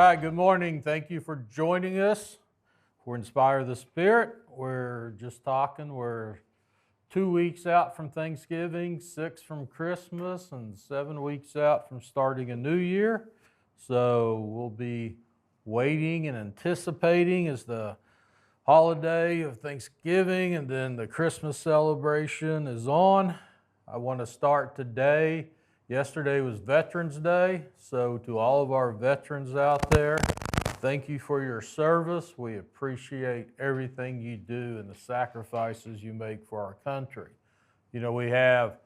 right, good morning. Thank you for joining us for Inspire the Spirit. We're just talking, we're 2 weeks out from Thanksgiving, 6 from Christmas, and 7 weeks out from starting a new year. So we'll be waiting and anticipating as the holiday of Thanksgiving and then the Christmas celebration is on. I want to start today. Yesterday was Veterans Day, so to all of our veterans out there, thank you for your service. We appreciate everything you do and the sacrifices you make for our country. You know, we have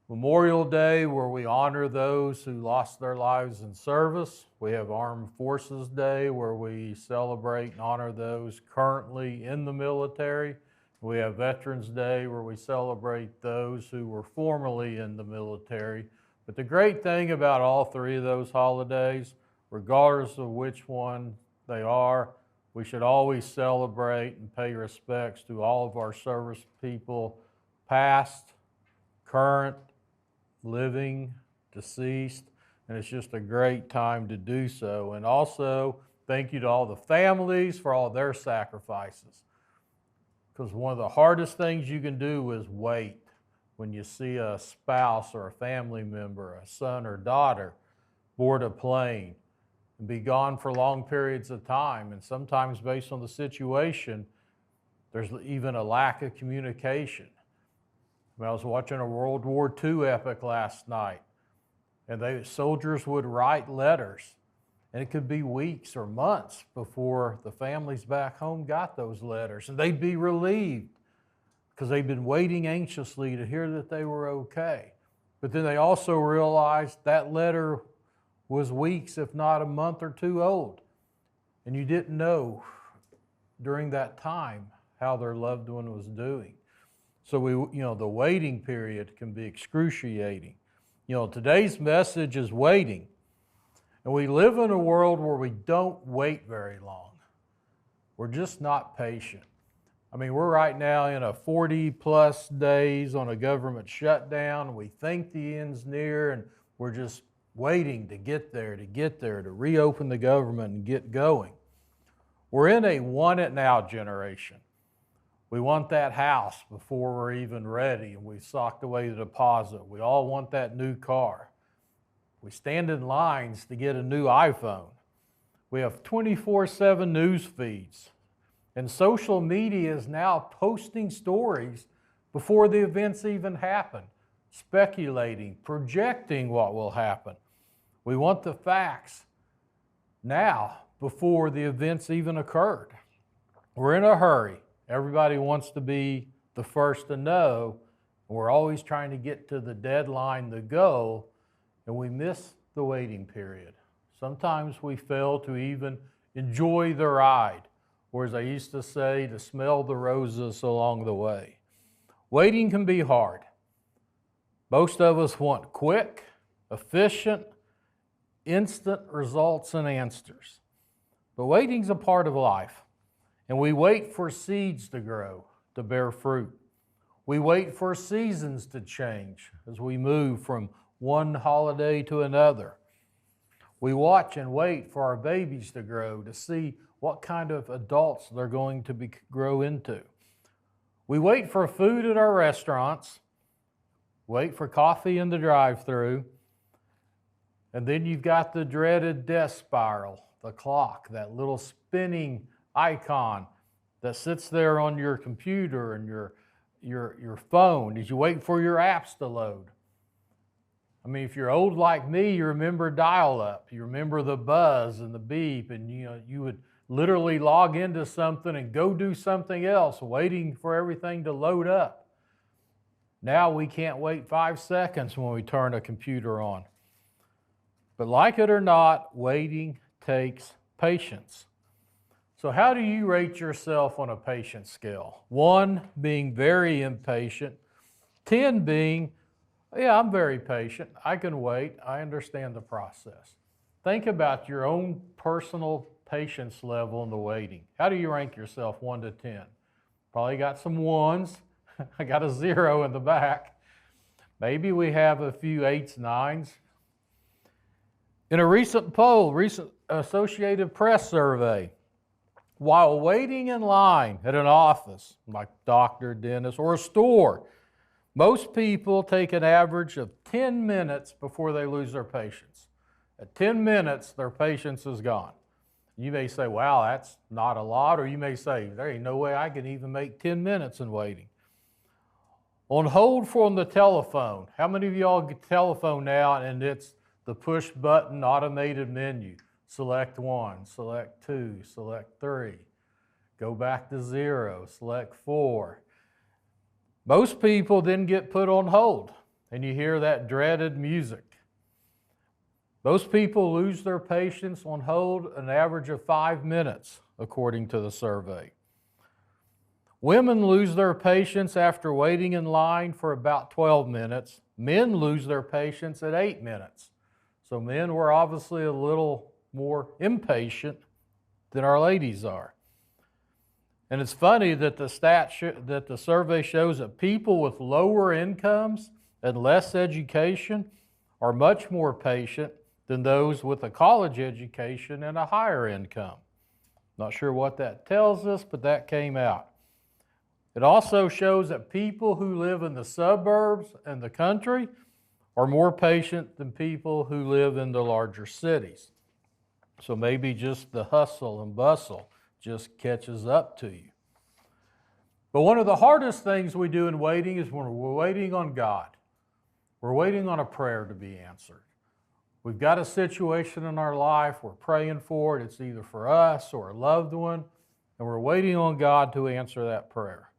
Memorial Day where we honor those who lost their lives in service. We have Armed Forces Day where we celebrate and honor those currently in the military. We have Veterans Day where we celebrate those who were formerly in the military. But the great thing about all three of those holidays, regardless of which one they are, we should always celebrate and pay respects to all of our service people, past, current, living, deceased, and it's just a great time to do so. And also, thank you to all the families for all their sacrifices. Because one of the hardest things you can do is wait. When you see a spouse or a family member, a son or daughter, board a plane and be gone for long periods of time. And sometimes based on the situation, there's even a lack of communication. I was watching a World War II epic last night, and soldiers would write letters, and it could be weeks or months before the families back home got those letters, and they'd be relieved because they'd been waiting anxiously to hear that they were okay. But then they also realized that letter was weeks, if not a month or two old, and you didn't know during that time how their loved one was doing. So the waiting period can be excruciating. Today's message is waiting. And we live in a world where we don't wait very long. We're just not patient. I mean, we're right now in a 40 plus days on a government shutdown. We think the end's near and we're just waiting to get there, to reopen the government and get going. We're in a want it now generation. We want that house before we're even ready and we've socked away the deposit. We all want that new car. We stand in lines to get a new iPhone. We have 24/7 news feeds. And social media is now posting stories before the events even happen, speculating, projecting what will happen. We want the facts now before the events even occurred. We're in a hurry. Everybody wants to be the first to know. We're always trying to get to the deadline, the goal, and we miss the waiting period. Sometimes we fail to even enjoy the ride, or as I used to say, to smell the roses along the way. Waiting can be hard. Most of us want quick, efficient, instant results and answers. But waiting's a part of life. And we wait for seeds to grow, to bear fruit. We wait for seasons to change as we move from one holiday to another. We watch and wait for our babies to grow to see what kind of adults they're going to grow into. We wait for food at our restaurants, wait for coffee in the drive-thru, and then you've got the dreaded death spiral, the clock, that little spinning icon that sits there on your computer and your phone as you wait for your apps to load. I mean, if you're old like me, you remember dial-up. You remember the buzz and the beep, and you would literally log into something and go do something else, waiting for everything to load up. Now we can't wait 5 seconds when we turn a computer on. But like it or not, waiting takes patience. So how do you rate yourself on a patience scale? 1 being very impatient, 10 being, yeah, I'm very patient. I can wait. I understand the process. Think about your own personal patience level in the waiting. How do you rank yourself 1 to 10? Probably got some 1s. I got a 0 in the back. Maybe we have a few 8s, 9s. In a recent poll, Associated Press survey. While waiting in line at an office, like doctor, dentist, or a store, most people take an average of 10 minutes before they lose their patience. At 10 minutes, their patience is gone. You may say, wow, that's not a lot, or you may say, there ain't no way I can even make 10 minutes in waiting. On hold from the telephone. How many of y'all get telephone now and it's the push button automated menu? Select 1, select 2, select 3. Go back to 0, select 4. Most people then get put on hold and you hear that dreaded music. Most people lose their patience on hold an average of 5 minutes, according to the survey. Women lose their patience after waiting in line for about 12 minutes. Men lose their patience at 8 minutes. So men were obviously a little more impatient than our ladies are. And it's funny that the survey shows that people with lower incomes and less education are much more patient than those with a college education and a higher income. Not sure what that tells us, but that came out. It also shows that people who live in the suburbs and the country are more patient than people who live in the larger cities. So maybe just the hustle and bustle just catches up to you. But one of the hardest things we do in waiting is when we're waiting on God. We're waiting on a prayer to be answered. We've got a situation in our life, we're praying for it, it's either for us or a loved one, and we're waiting on God to answer that prayer.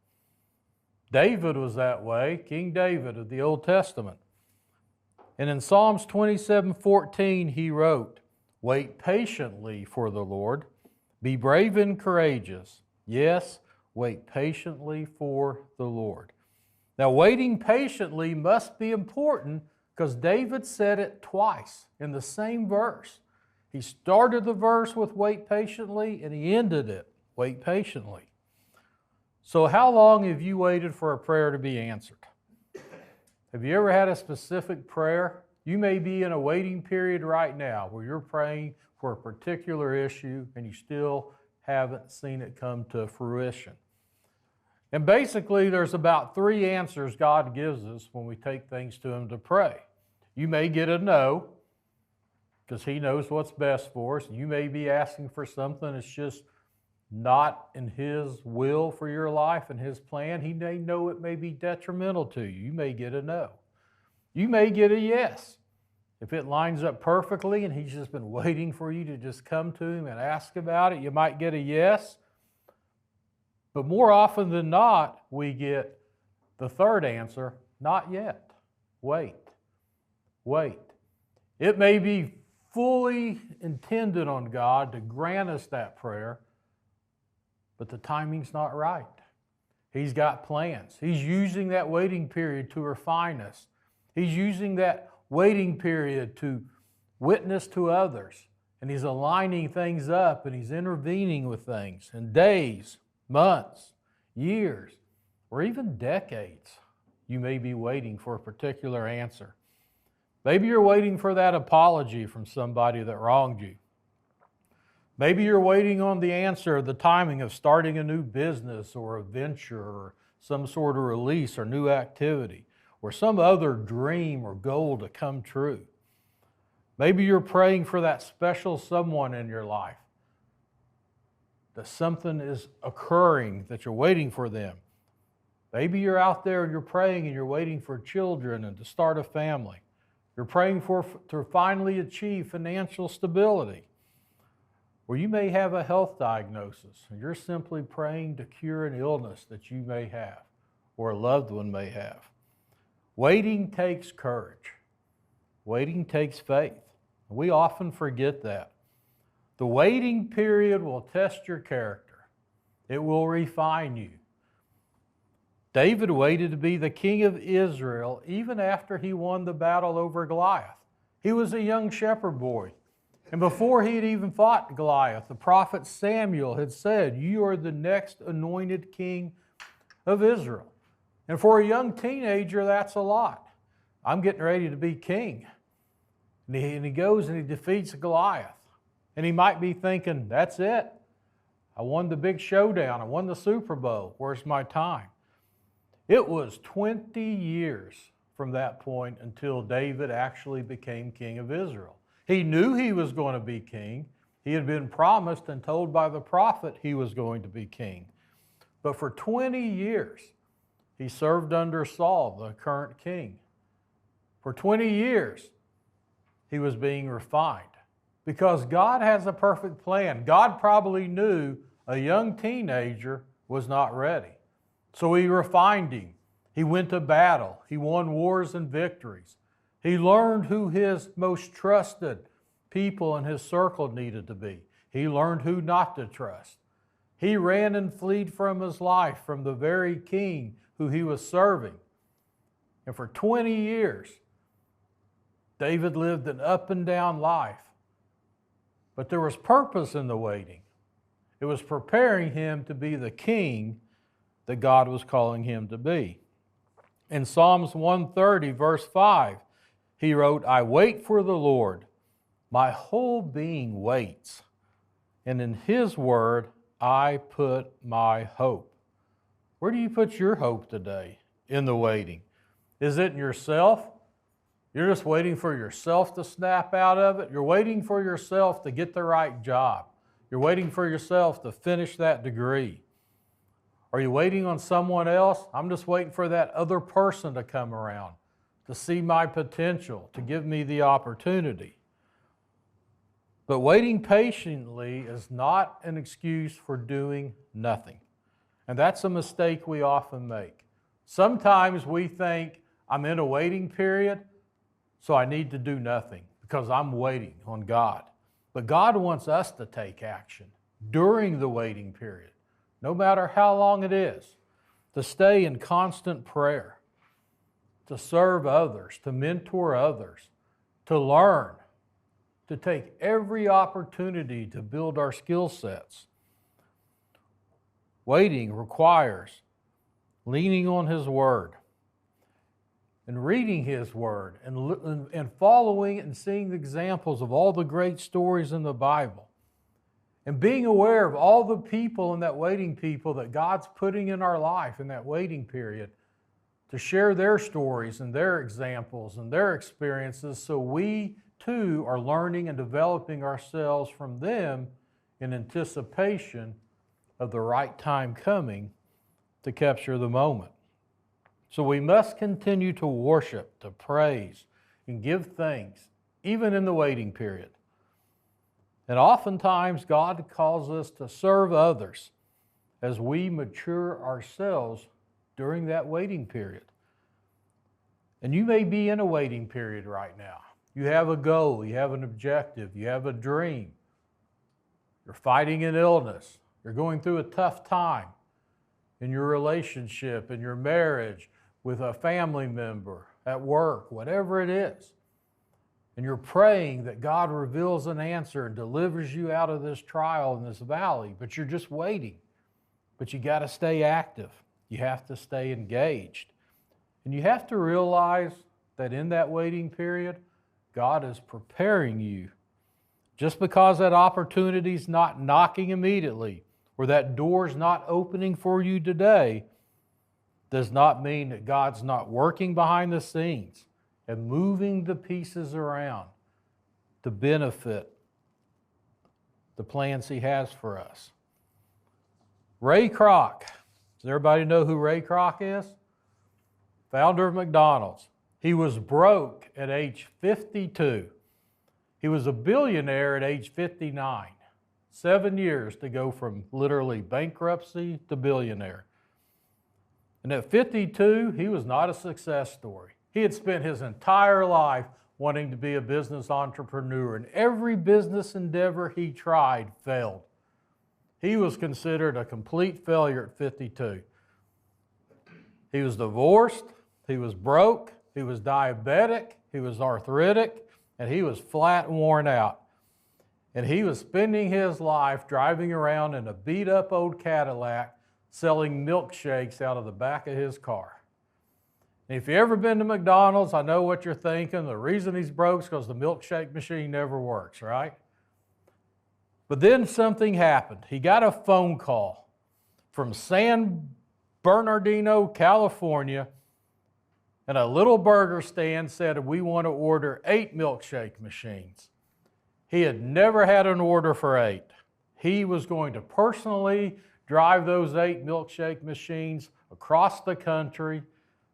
David was that way, King David of the Old Testament. And in Psalms 27:14, he wrote, "Wait patiently for the Lord, be brave and courageous. Yes, wait patiently for the Lord." Now, waiting patiently must be important because David said it twice in the same verse. He started the verse with wait patiently and he ended it, wait patiently. So how long have you waited for a prayer to be answered? Have you ever had a specific prayer? You may be in a waiting period right now where you're praying for a particular issue and you still haven't seen it come to fruition. And basically, there's about 3 answers God gives us when we take things to Him to pray. You may get a no, because He knows what's best for us. You may be asking for something that's just not in His will for your life and His plan. He may know it may be detrimental to you. You may get a no. You may get a yes. If it lines up perfectly and He's just been waiting for you to just come to Him and ask about it, you might get a yes. But more often than not, we get the third answer, not yet. Wait. Wait. It may be fully intended on God to grant us that prayer, but the timing's not right. He's got plans. He's using that waiting period to refine us. He's using that waiting period to witness to others. And He's aligning things up and He's intervening with things in days, months, years, or even decades. You may be waiting for a particular answer. Maybe you're waiting for that apology from somebody that wronged you. Maybe you're waiting on the answer, the timing of starting a new business or a venture or some sort of release or new activity or some other dream or goal to come true. Maybe you're praying for that special someone in your life, that something is occurring, that you're waiting for them. Maybe you're out there and you're praying and you're waiting for children and to start a family. You're praying to finally achieve financial stability. Or you may have a health diagnosis and you're simply praying to cure an illness that you may have or a loved one may have. Waiting takes courage. Waiting takes faith. We often forget that. The waiting period will test your character. It will refine you. David waited to be the king of Israel even after he won the battle over Goliath. He was a young shepherd boy. And before he had even fought Goliath, the prophet Samuel had said, "You are the next anointed king of Israel." And for a young teenager, that's a lot. I'm getting ready to be king. And he goes and he defeats Goliath. And he might be thinking, that's it. I won the big showdown. I won the Super Bowl. Where's my time? It was 20 years from that point until David actually became king of Israel. He knew he was going to be king. He had been promised and told by the prophet he was going to be king. But for 20 years, he served under Saul, the current king. For 20 years, he was being refined because God has a perfect plan. God probably knew a young teenager was not ready. So he refined him. He went to battle. He won wars and victories. He learned who his most trusted people in his circle needed to be. He learned who not to trust. He ran and fled from his life from the very king who he was serving. And for 20 years, David lived an up and down life. But there was purpose in the waiting. It was preparing him to be the king that God was calling him to be. In Psalms 130, verse 5, he wrote, I wait for the Lord. My whole being waits. And in his word, I put my hope. Where do you put your hope today in the waiting? Is it in yourself? You're just waiting for yourself to snap out of it. You're waiting for yourself to get the right job. You're waiting for yourself to finish that degree. Are you waiting on someone else? I'm just waiting for that other person to come around, to see my potential, to give me the opportunity. But waiting patiently is not an excuse for doing nothing. And that's a mistake we often make. Sometimes we think, I'm in a waiting period, so I need to do nothing because I'm waiting on God. But God wants us to take action during the waiting period, no matter how long it is, to stay in constant prayer, to serve others, to mentor others, to learn, to take every opportunity to build our skill sets. Waiting requires leaning on His Word and reading His Word and following and seeing the examples of all the great stories in the Bible and being aware of all the people in that waiting people that God's putting in our life in that waiting period to share their stories and their examples and their experiences so we too are learning and developing ourselves from them in anticipation of the right time coming to capture the moment. So we must continue to worship, to praise, and give thanks, even in the waiting period. And oftentimes God calls us to serve others as we mature ourselves during that waiting period. And you may be in a waiting period right now. You have a goal, you have an objective, you have a dream. You're fighting an illness. You're going through a tough time in your relationship, in your marriage, with a family member, at work, whatever it is. And you're praying that God reveals an answer and delivers you out of this trial in this valley, but you're just waiting. But you got to stay active. You have to stay engaged. And you have to realize that in that waiting period, God is preparing you. Just because that opportunity's not knocking immediately or that door's not opening for you today does not mean that God's not working behind the scenes and moving the pieces around to benefit the plans He has for us. Ray Kroc. Does everybody know who Ray Kroc is? Founder of McDonald's. He was broke at age 52. He was a billionaire at age 59. 7 years to go from literally bankruptcy to billionaire. And at 52, he was not a success story. He had spent his entire life wanting to be a business entrepreneur, and every business endeavor he tried failed. He was considered a complete failure at 52. He was divorced, he was broke, he was diabetic, he was arthritic, and he was flat worn out. And he was spending his life driving around in a beat-up old Cadillac selling milkshakes out of the back of his car. And if you've ever been to McDonald's, I know what you're thinking. The reason he's broke is because the milkshake machine never works, right? But then something happened. He got a phone call from San Bernardino, California, and a little burger stand said, we want to order 8 milkshake machines. He had never had an order for 8. He was going to personally drive those 8 milkshake machines across the country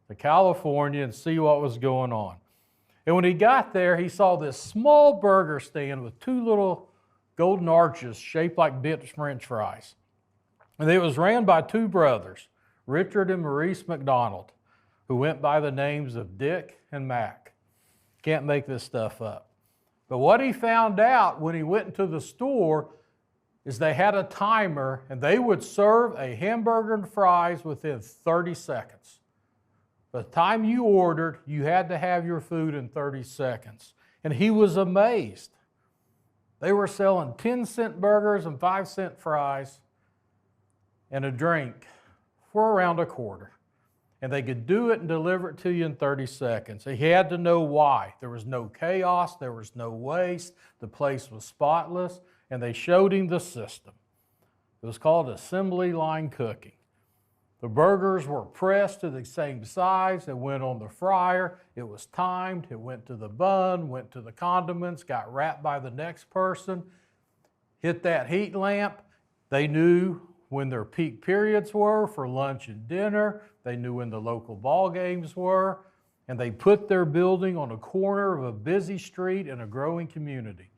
to California and see what was going on. And when he got there, he saw this small burger stand with 2 little golden arches shaped like bent French fries. And it was ran by 2 brothers, Richard and Maurice McDonald, who went by the names of Dick and Mac. Can't make this stuff up. But what he found out when he went into the store is they had a timer and they would serve a hamburger and fries within 30 seconds. By the time you ordered, you had to have your food in 30 seconds. And he was amazed. They were selling 10-cent burgers and 5-cent fries and a drink for around a quarter. And they could do it and deliver it to you in 30 seconds. He had to know why. There was no chaos, there was no waste, the place was spotless, and they showed him the system. It was called assembly line cooking. The burgers were pressed to the same size, it went on the fryer, it was timed, it went to the bun, went to the condiments, got wrapped by the next person, hit that heat lamp. They knew when their peak periods were for lunch and dinner. They knew when the local ball games were, and they put their building on a corner of a busy street in a growing community.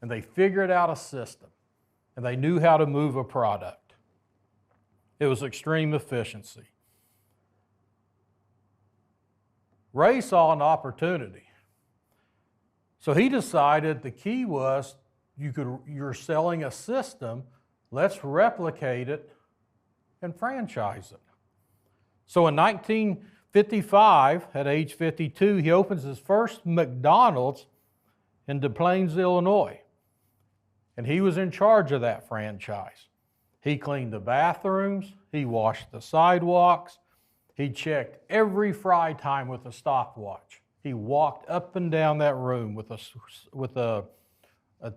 And they figured out a system, and they knew how to move a product. It was extreme efficiency. Ray saw an opportunity. So he decided the key was you're selling a system, let's replicate it and franchise it. So in 1955, at age 52, he opens his first McDonald's in Des Plaines, Illinois. And he was in charge of that franchise. He cleaned the bathrooms, he washed the sidewalks, he checked every fry time with a stopwatch. He walked up and down that room with a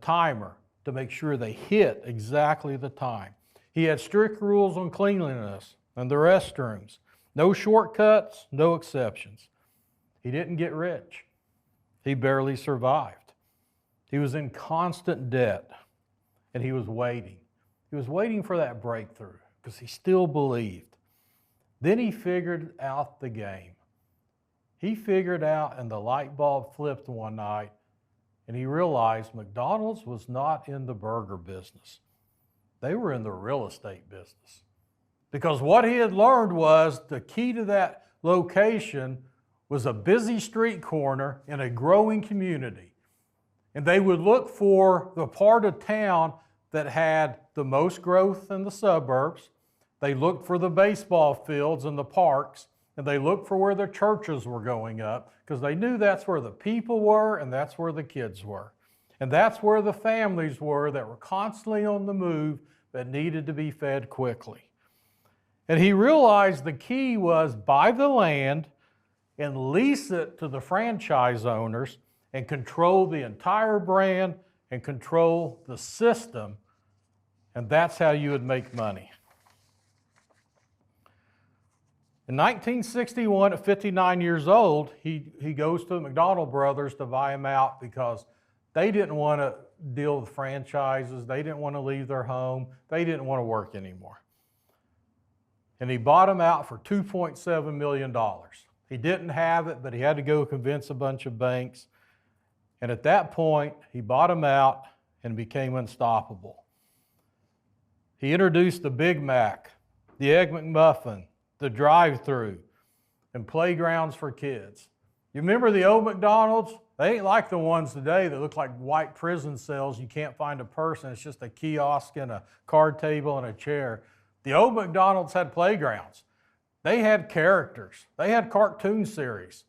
timer to make sure they hit exactly the time. He had strict rules on cleanliness and the restrooms. No shortcuts, no exceptions. He didn't get rich. He barely survived. He was in constant debt, and he was waiting. He was waiting for that breakthrough because he still believed. Then he figured out the game. He figured out, and the light bulb flipped one night, and he realized McDonald's was not in the burger business. They were in the real estate business. Because what he had learned was the key to that location was a busy street corner in a growing community. And they would look for the part of town that had the most growth in the suburbs. They looked for the baseball fields and the parks, and they looked for where the churches were going up because they knew that's where the people were and that's where the kids were. And that's where the families were that were constantly on the move that needed to be fed quickly. And he realized the key was buy the land and lease it to the franchise owners and control the entire brand and control the system. And that's how you would make money. In 1961, at 59 years old, he goes to the McDonald brothers to buy him out because they didn't want to deal with franchises. They didn't want to leave their home. They didn't want to work anymore. And he bought him out for $2.7 million. He didn't have it, but he had to go convince a bunch of banks. And at that point, he bought him out and became unstoppable. He introduced the Big Mac, the Egg McMuffin, the drive-through, and playgrounds for kids. You remember the old McDonald's? They ain't like the ones today that look like white prison cells. You can't find a person. It's just a kiosk and a card table and a chair. The old McDonald's had playgrounds. They had characters. They had cartoon series.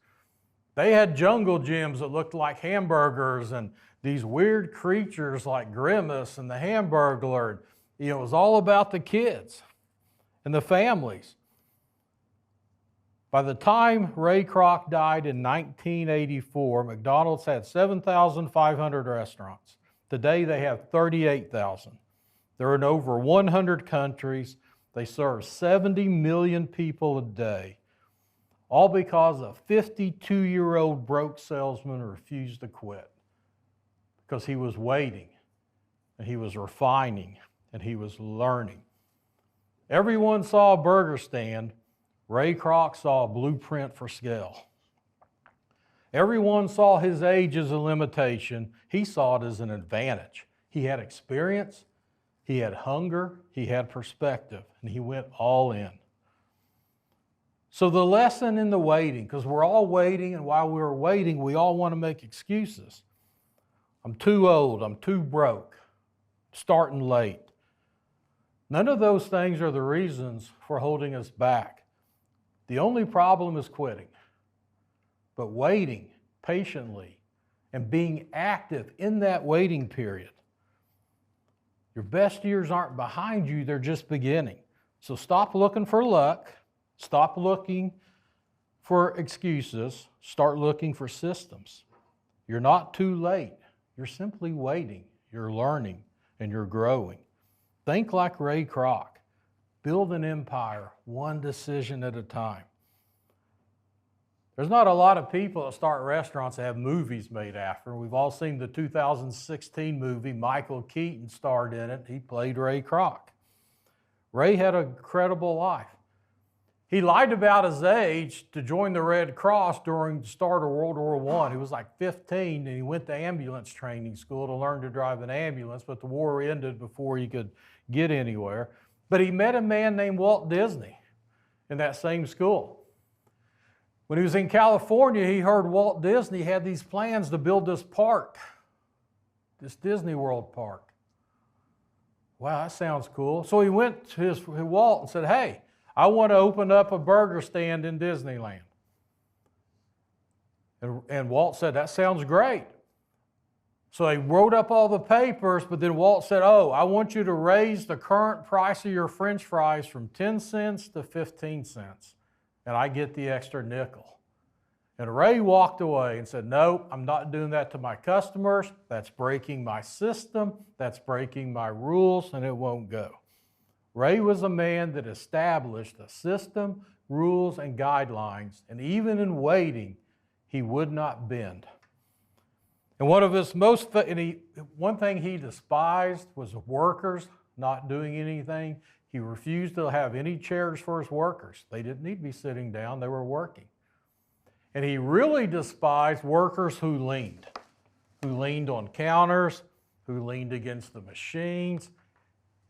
They had jungle gyms that looked like hamburgers and these weird creatures like Grimace and the Hamburglar. It was all about the kids and the families. By the time Ray Kroc died in 1984, McDonald's had 7,500 restaurants. Today they have 38,000. They're in over 100 countries. They serve 70 million people a day, all because a 52-year-old broke salesman refused to quit because he was waiting, and he was refining, and he was learning. Everyone saw a burger stand. Ray Kroc saw a blueprint for scale. Everyone saw his age as a limitation. He saw it as an advantage. He had experience, he had hunger, he had perspective, and he went all in. So the lesson in the waiting, because we're all waiting, and while we're waiting, we all want to make excuses. I'm too old, I'm too broke, starting late. None of those things are the reasons for holding us back. The only problem is quitting. But waiting patiently and being active in that waiting period. Your best years aren't behind you, they're just beginning. So stop looking for luck, stop looking for excuses, start looking for systems. You're not too late, you're simply waiting, you're learning, and you're growing. Think like Ray Kroc. Build an empire one decision at a time. There's not a lot of people that start restaurants that have movies made after. We've all seen the 2016 movie. Michael Keaton starred in it. He played Ray Kroc. Ray had an incredible life. He lied about his age to join the Red Cross during the start of World War I. He was like 15, and he went to ambulance training school to learn to drive an ambulance, but the war ended before he could get anywhere. But he met a man named Walt Disney in that same school. When he was in California, he heard Walt Disney had these plans to build this park, this Disney World park. Wow, that sounds cool. So he went to Walt and said, hey, I want to open up a burger stand in Disneyland. And Walt said, that sounds great. So they wrote up all the papers, but then Walt said, oh, I want you to raise the current price of your French fries from 10 cents to 15 cents, and I get the extra nickel. And Ray walked away and said, no, I'm not doing that to my customers. That's breaking my system. That's breaking my rules, and it won't go. Ray was a man that established a system, rules, and guidelines, and even in waiting, he would not bend. And one thing he despised was workers not doing anything. He refused to have any chairs for his workers. They didn't need to be sitting down, they were working. And he really despised workers who leaned on counters, who leaned against the machines.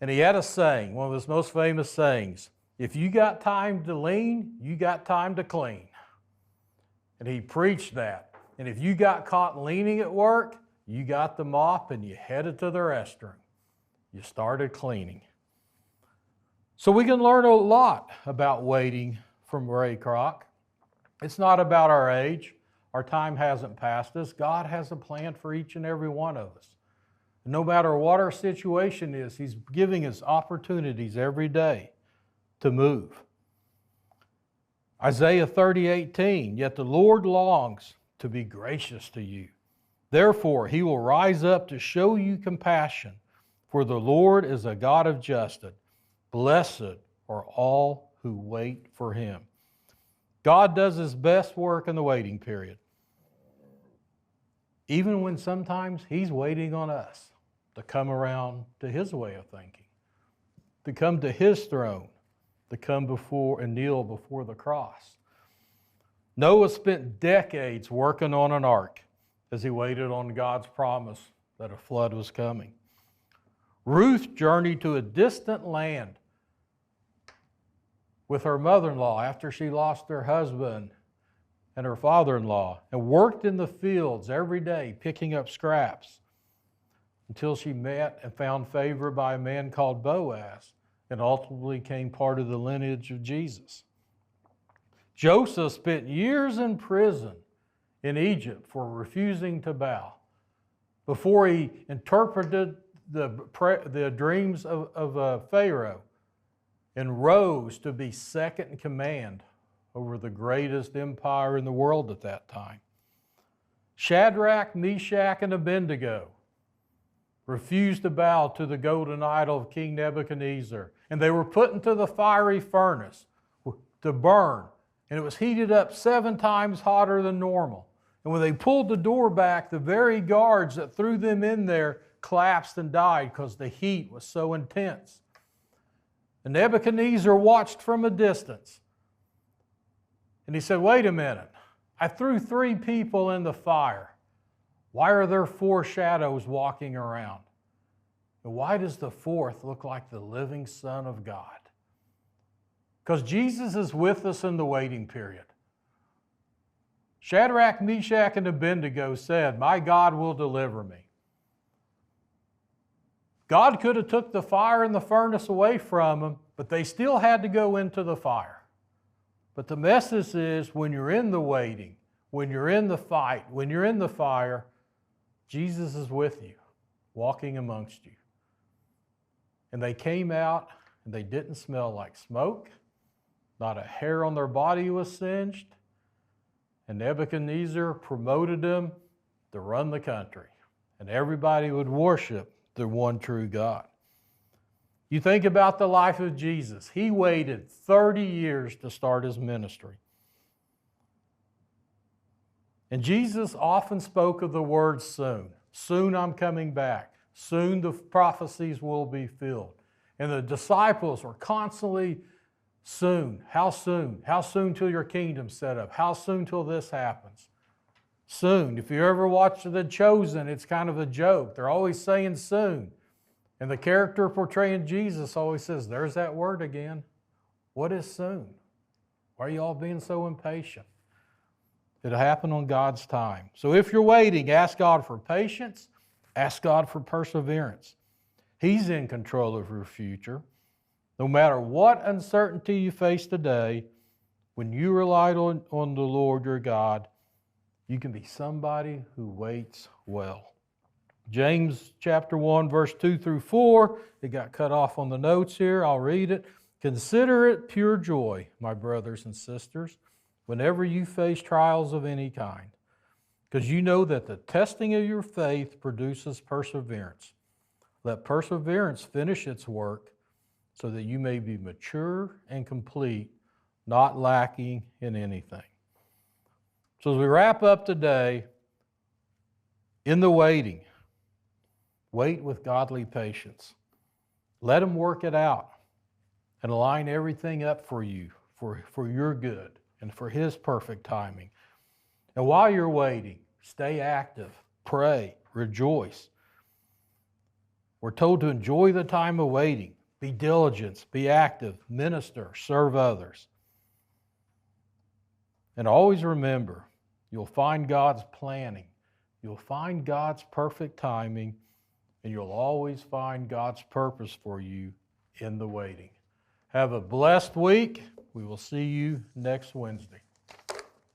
And he had a saying, one of his most famous sayings, if you got time to lean, you got time to clean. And he preached that. And if you got caught leaning at work, you got the mop and you headed to the restroom. You started cleaning. So we can learn a lot about waiting from Ray Kroc. It's not about our age. Our time hasn't passed us. God has a plan for each and every one of us. No matter what our situation is, He's giving us opportunities every day to move. Isaiah 30:18, yet the Lord longs to be gracious to you. Therefore, He will rise up to show you compassion, for the Lord is a God of justice. Blessed are all who wait for Him. God does His best work in the waiting period, even when sometimes He's waiting on us to come around to His way of thinking, to come to His throne, to come before and kneel before the cross. Noah spent decades working on an ark as he waited on God's promise that a flood was coming. Ruth journeyed to a distant land with her mother-in-law after she lost her husband and her father-in-law, and worked in the fields every day picking up scraps until she met and found favor by a man called Boaz and ultimately became part of the lineage of Jesus. Joseph spent years in prison in Egypt for refusing to bow before he interpreted the dreams of Pharaoh and rose to be second in command over the greatest empire in the world at that time. Shadrach, Meshach, and Abednego refused to bow to the golden idol of King Nebuchadnezzar. And they were put into the fiery furnace to burn. And it was heated up 7 times hotter than normal. And when they pulled the door back, the very guards that threw them in there collapsed and died because the heat was so intense. And Nebuchadnezzar watched from a distance. And he said, wait a minute. I threw 3 people in the fire. Why are there 4 shadows walking around? And why does the 4th look like the living Son of God? Because Jesus is with us in the waiting period. Shadrach, Meshach, and Abednego said, my God will deliver me. God could have took the fire and the furnace away from them, but they still had to go into the fire. But the message is, when you're in the waiting, when you're in the fight, when you're in the fire, Jesus is with you, walking amongst you. And they came out, and they didn't smell like smoke. Not a hair on their body was singed. And Nebuchadnezzar promoted them to run the country. And everybody would worship the one true God. You think about the life of Jesus. He waited 30 years to start his ministry. And Jesus often spoke of the word soon. Soon I'm coming back. Soon the prophecies will be filled. And the disciples were constantly, soon, how soon? How soon till your kingdom's set up? How soon till this happens? Soon. If you ever watch The Chosen, it's kind of a joke. They're always saying soon. And the character portraying Jesus always says, there's that word again. What is soon? Why are you all being so impatient? It'll happen on God's time. So if you're waiting, ask God for patience. Ask God for perseverance. He's in control of your future. No matter what uncertainty you face today, when you rely on the Lord your God, you can be somebody who waits well. James chapter 1, verse 2 through 4. It got cut off on the notes here. I'll read it. Consider it pure joy, my brothers and sisters, whenever you face trials of any kind, because you know that the testing of your faith produces perseverance. Let perseverance finish its work, so that you may be mature and complete, not lacking in anything. So as we wrap up today, in the waiting, wait with godly patience. Let Him work it out and line everything up for you, for your good and for His perfect timing. And while you're waiting, stay active, pray, rejoice. We're told to enjoy the time of waiting. Be diligent, be active, minister, serve others. And always remember, you'll find God's planning. You'll find God's perfect timing, and you'll always find God's purpose for you in the waiting. Have a blessed week. We will see you next Wednesday.